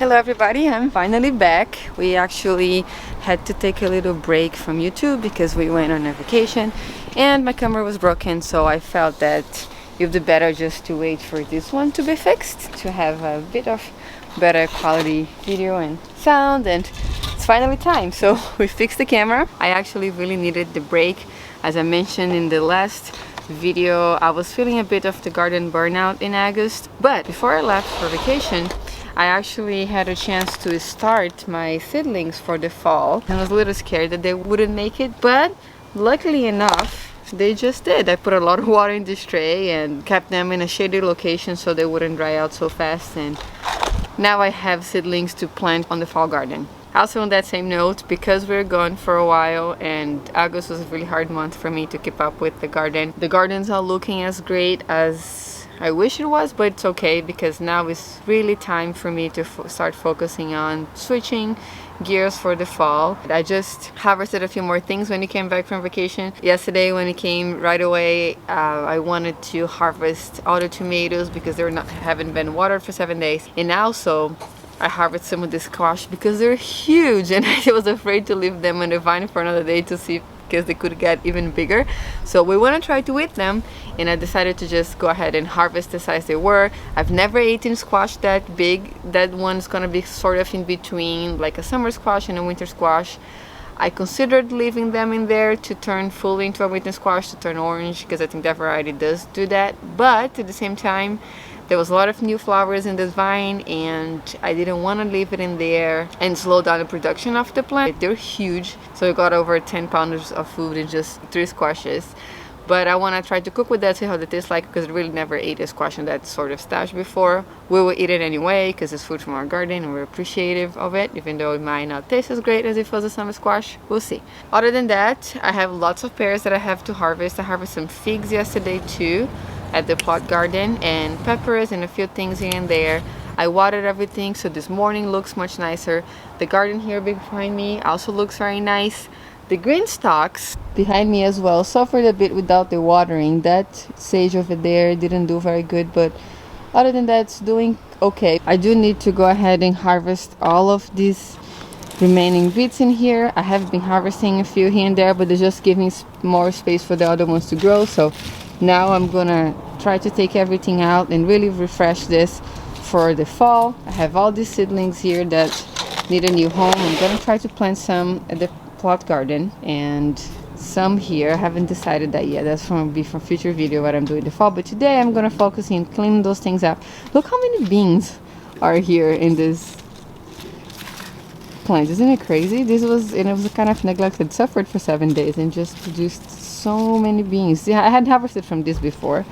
Hello everybody, I'm finally back. We actually had to take a little break from YouTube because we went on a vacation and my camera was broken, so I felt that it would be better just to wait for this one to be fixed to have a bit of better quality video and sound, and it's finally time. So we fixed the camera. I actually really needed the break. As I mentioned in the last video, I was feeling a bit of the garden burnout in August, but before I left for vacation I actually had a chance to start my seedlings for the fall. I was a little scared that they wouldn't make it, but luckily enough they just did. I put a lot of water in this tray and kept them in a shady location so they wouldn't dry out so fast, and now I have seedlings to plant on the fall garden. Also, on that same note, because we're gone for a while and August was a really hard month for me to keep up with the garden's not looking as great as I wish it was, but it's okay because now it's really time for me to start focusing on switching gears for the fall. I just harvested a few more things when I came back from vacation. Yesterday when I came right away, I wanted to harvest all the tomatoes because haven't been watered for 7 days, and also I harvested some of the squash because they're huge and I was afraid to leave them on the vine for another day to see because they could get even bigger. So we want to try to eat them, and I decided to just go ahead and harvest the size they were. I've never eaten squash that big. That one's gonna be sort of in between like a summer squash and a winter squash. I considered leaving them in there to turn fully into a winter squash, to turn orange, because I think that variety does do that, but at the same time there was a lot of new flowers in this vine and I didn't want to leave it in there and slow down the production of the plant. They're huge, so I got over 10 pounds of food in just 3 squashes. But I want to try to cook with that, see how they taste like, because I really never ate a squash in that sort of stash before. We will eat it anyway because it's food from our garden and we're appreciative of it, even though it might not taste as great as if it was a summer squash. We'll see. Other than that, I have lots of pears that I have to harvest. I harvested some figs yesterday too at the plot garden, and peppers and a few things here and there. I watered everything, so this morning looks much nicer. The garden here behind me also looks very nice. The green stalks behind me as well suffered a bit without the watering. That sage over there didn't do very good, but other than that it's doing okay. I do need to go ahead and harvest all of these remaining bits in here. I have been harvesting a few here and there, but they're just giving more space for the other ones to grow. So now I'm gonna try to take everything out and really refresh this for the fall. I have all these seedlings here that need a new home. I'm gonna try to plant some at the plot garden and some here. I haven't decided that yet. That's gonna be for future video what I'm doing in the fall, but today I'm gonna focus on cleaning those things up. Look how many beans are here in this plant. Isn't it crazy? It was kind of neglected, suffered for 7 days and just produced so many beans. Yeah, I had harvested from this before,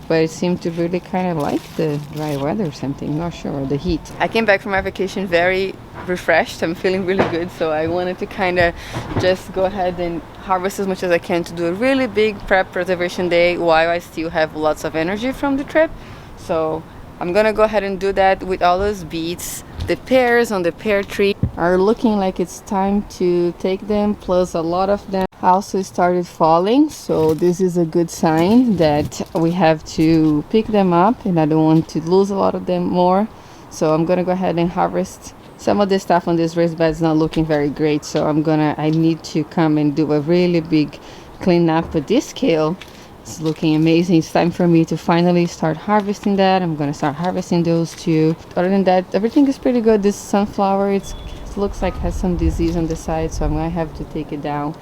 but it seemed to really kind of like the dry weather or something, not sure, or the heat. I came back from my vacation very refreshed. I'm feeling really good, so I wanted to kind of just go ahead and harvest as much as I can to do a really big prep preservation day while I still have lots of energy from the trip. So I'm gonna go ahead and do that with all those beets. The pears on the pear tree are looking like it's time to take them, plus a lot of them also started falling, so this is a good sign that we have to pick them up, and I don't want to lose a lot of them more. So I'm gonna go ahead and harvest. Some of the stuff on this raised bed is not looking very great, so I need to come and do a really big cleanup. But this kale is looking amazing. It's time for me to finally start harvesting that. I'm gonna start harvesting those too. Other than that, everything is pretty good. This sunflower, it looks like it has some disease on the side, so I'm gonna have to take it down.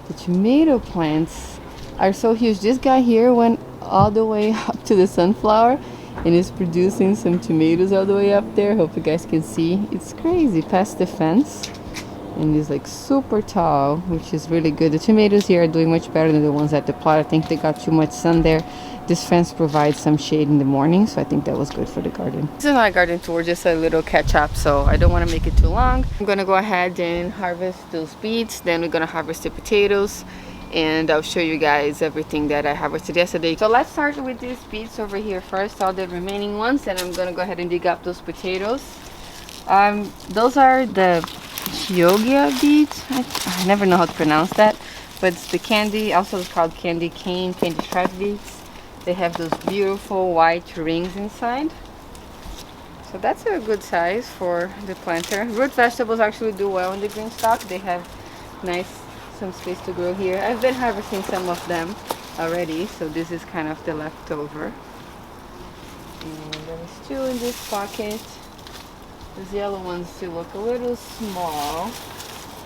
The tomato plants are so huge. This guy here went all the way up to the sunflower and is producing some tomatoes all the way up there. Hope you guys can see. It's crazy. Past the fence, and it's like super tall, which is really good. The tomatoes here are doing much better than the ones at the plot. I think they got too much sun there. This fence provides some shade in the morning, so I think that was good for the garden. This is not a garden tour, just a little catch up, so I don't want to make it too long. I'm gonna go ahead and harvest those beets, then we're gonna harvest the potatoes, and I'll show you guys everything that I harvested yesterday. So let's start with these beets over here first, all the remaining ones, and I'm gonna go ahead and dig up those potatoes. Those are the Chioggia beets. I never know how to pronounce that, but it's the candy, also it's called candy cane, candy stripe beets. They have those beautiful white rings inside. So that's a good size for the planter. Root vegetables actually do well in the green stock. They have nice, some space to grow here. I've been harvesting some of them already, so this is kind of the leftover. And there is 2 in this pocket. These yellow ones still look a little small.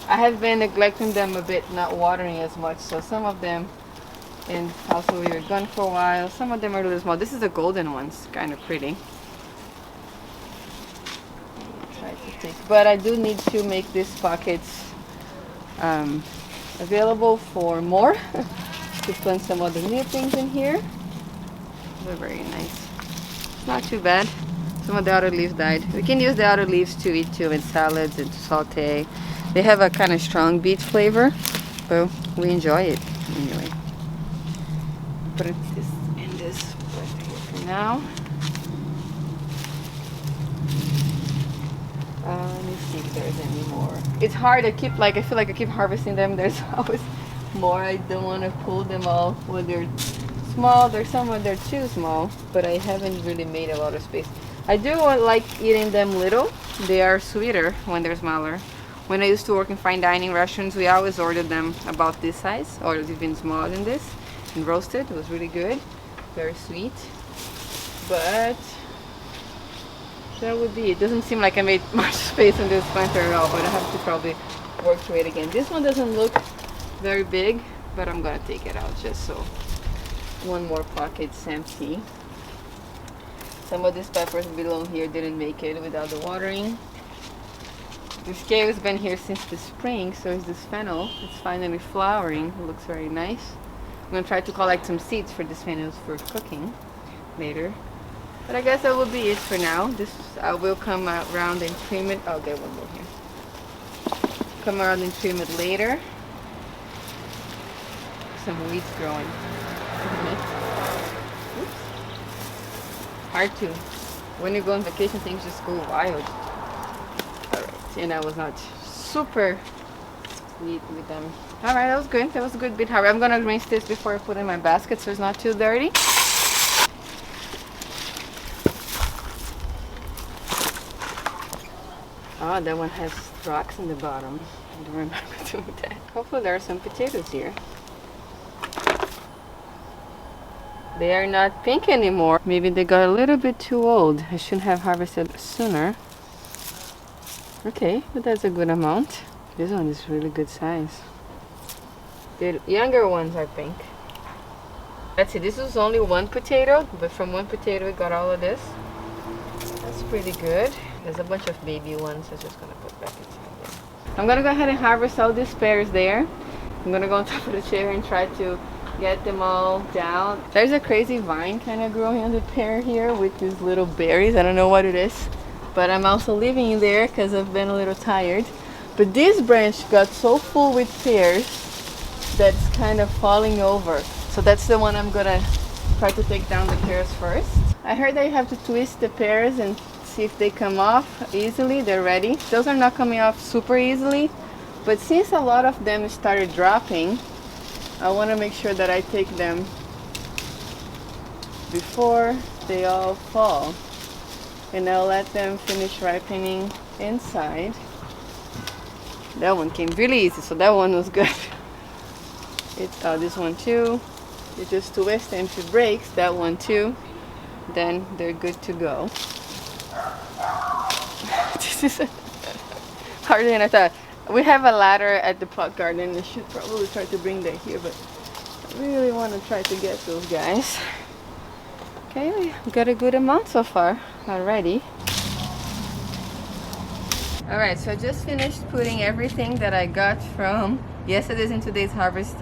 I have been neglecting them a bit, not watering as much, so some of them, and also we were gone for a while, some of them are a little small. This is the golden ones, kind of pretty. Try to take, but I do need to make these pockets available for more to plant some other new things in here. They're very nice. Not too bad. Some of the outer leaves died. We can use the outer leaves to eat too in salads and to saute. They have a kind of strong beet flavor, but we enjoy it anyway. Put this in this right here for now. Let me see if there's any more. It's hard. I feel like I keep harvesting them. There's always more. I don't want to pull them all when they're small. There's some when they're too small, but I haven't really made a lot of space. I do like eating them little. They are sweeter when they're smaller. When I used to work in fine dining restaurants, we always ordered them about this size, or even smaller than this, and roasted. It was really good, very sweet. But that would be it. Doesn't seem like I made much space in this planter at all, but I have to probably work through it again. This one doesn't look very big, but I'm gonna take it out just so one more pocket's empty. Some of these peppers below here didn't make it without the watering. This kale has been here since the spring, so is this fennel. It's finally flowering. It looks very nice. I'm gonna try to collect some seeds for this fennel for cooking later. But I guess that will be it for now. This I will come around and trim it. Oh, there one more here. Come around and trim it later. Some weeds growing. Oops. Hard to. When you go on vacation, things just go wild. Alright, and I was not super neat with them. Alright, that was good. That was a good bit. I'm gonna rinse this before I put it in my basket so it's not too dirty. Oh, that one has rocks in the bottom. I don't remember doing that. Hopefully there are some potatoes here. They are not pink anymore. Maybe they got a little bit too old. I shouldn't have harvested sooner. Okay, but that's a good amount. This one is really good size. The younger ones are pink. Let's see, this was only one potato, but from one potato we got all of this. That's pretty good. There's a bunch of baby ones I'm just gonna put back inside there. I'm gonna go ahead and harvest all these pears there. I'm gonna go on top of the chair and try to get them all down. There's a crazy vine kind of growing on the pear here with these little berries. I don't know what it is, but I'm also leaving it there because I've been a little tired. But this branch got so full with pears that it's kind of falling over. So that's the one I'm gonna try to take down the pears first. I heard that you have to twist the pears and see if they come off easily. They're ready. Those are not coming off super easily, but since a lot of them started dropping, I want to make sure that I take them before they all fall, and I'll let them finish ripening inside. That one came really easy, so that one was good. This one too. You just twist them to breaks. That one too. Then they're good to go. This is harder than I thought. We have a ladder at the pot garden. I should probably try to bring that here, but I really want to try to get those guys. Okay, we got a good amount so far already. Alright, so I just finished putting everything that I got from yesterday's and today's harvest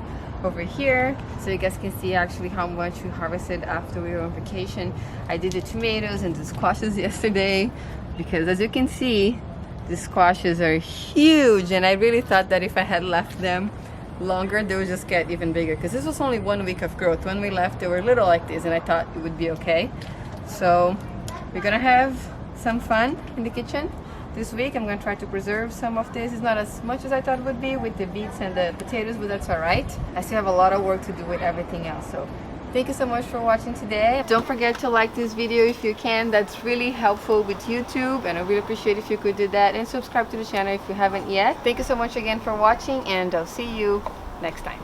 over here, so you guys can see actually how much we harvested after we were on vacation. I did the tomatoes and the squashes yesterday because, as you can see, the squashes are huge, and I really thought that if I had left them longer they would just get even bigger, because this was only 1 week of growth. When we left they were little like this, and I thought it would be okay. So we're gonna have some fun in the kitchen this week. I'm gonna try to preserve some of this. It's not as much as I thought it would be with the beets and the potatoes, but that's all right. I still have a lot of work to do with everything else, so Thank you so much for watching today. Don't forget to like this video if you can. That's really helpful with YouTube, and I really appreciate if you could do that, and subscribe to the channel if you haven't yet. Thank you so much again for watching, and I'll see you next time.